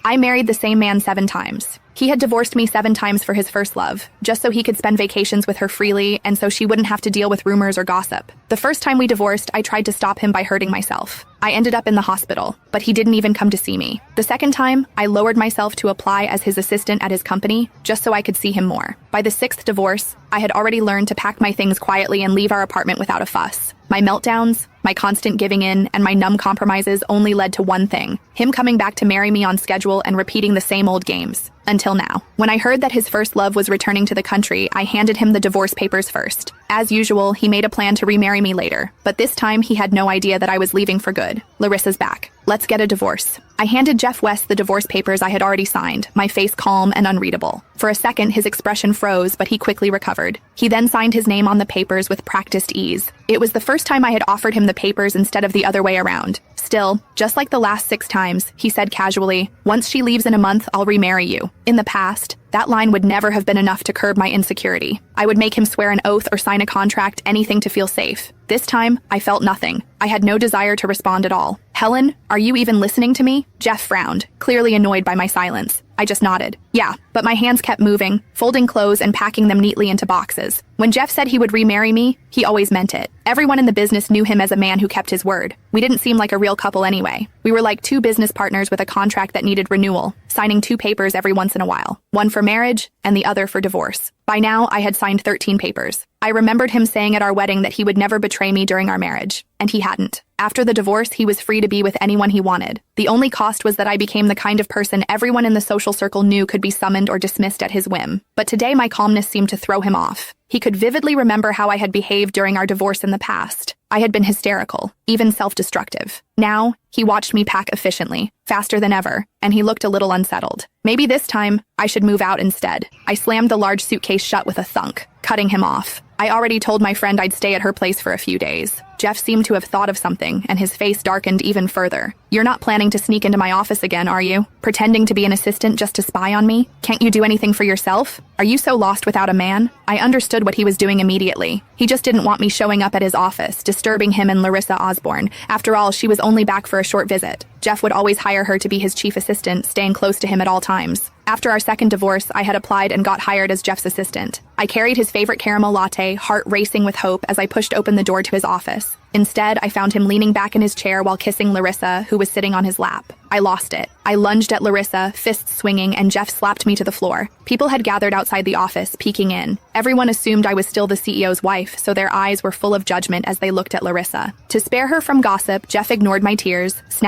I married the same man 7 times. He had divorced me 7 times for his first love, just so he could spend vacations with her freely and so she wouldn't have to deal with rumors or gossip. The first time we divorced, I tried to stop him by hurting myself. I ended up in the hospital, but he didn't even come to see me. The second time, I lowered myself to apply as his assistant at his company, just so I could see him more. By the 6th divorce, I had already learned to pack my things quietly and leave our apartment without a fuss. My meltdowns, my constant giving in, and my numb compromises only led to one thing: him coming back to marry me on schedule and repeating the same old games. Until now. When I heard that his first love was returning to the country, I handed him the divorce papers first. As usual, he made a plan to remarry me later, but this time he had no idea that I was leaving for good. Larissa's back. Let's get a divorce. I handed Jeff West the divorce papers I had already signed, my face calm and unreadable. For a second, his expression froze, but he quickly recovered. He then signed his name on the papers with practiced ease. It was the first time I had offered him the papers instead of the other way around. Still, just like the last 6 times, he said casually, "Once she leaves in a month, I'll remarry you." In the past, that line would never have been enough to curb my insecurity. I would make him swear an oath or sign a contract, anything to feel safe. This time, I felt nothing. I had no desire to respond at all. "Helen, are you even listening to me?" Jeff frowned, clearly annoyed by my silence. I just nodded. Yeah, but my hands kept moving, folding clothes and packing them neatly into boxes. When Jeff said he would remarry me, he always meant it. Everyone in the business knew him as a man who kept his word. We didn't seem like a real couple anyway. We were like 2 business partners with a contract that needed renewal, signing 2 papers every once in a while. One for marriage and the other for divorce. By now, I had signed 13 papers. I remembered him saying at our wedding that he would never betray me during our marriage. And he hadn't. After the divorce, he was free to be with anyone he wanted. The only cost was that I became the kind of person everyone in the social circle knew could be summoned or dismissed at his whim. But today my calmness seemed to throw him off. He could vividly remember how I had behaved during our divorce in the past. I had been hysterical, even self-destructive. Now, he watched me pack efficiently, faster than ever, and he looked a little unsettled. Maybe this time, I should move out instead. I slammed the large suitcase shut with a thunk, cutting him off. I already told my friend I'd stay at her place for a few days. Jeff seemed to have thought of something, and his face darkened even further. "You're not planning to sneak into my office again, are you? Pretending to be an assistant just to spy on me? Can't you do anything for yourself? Are you so lost without a man?" I understood what he was doing immediately. He just didn't want me showing up at his office, disturbing him and Larissa Osborne. After all, she was only back for a short visit. Jeff would always hire her to be his chief assistant, staying close to him at all times. After our second divorce, I had applied and got hired as Jeff's assistant. I carried his favorite caramel latte, heart racing with hope as I pushed open the door to his office. Instead, I found him leaning back in his chair while kissing Larissa, who was sitting on his lap. I lost it. I lunged at Larissa, fists swinging, and Jeff slapped me to the floor. People had gathered outside the office, peeking in. Everyone assumed I was still the CEO's wife, so their eyes were full of judgment as they looked at Larissa. To spare her from gossip, Jeff ignored my tears,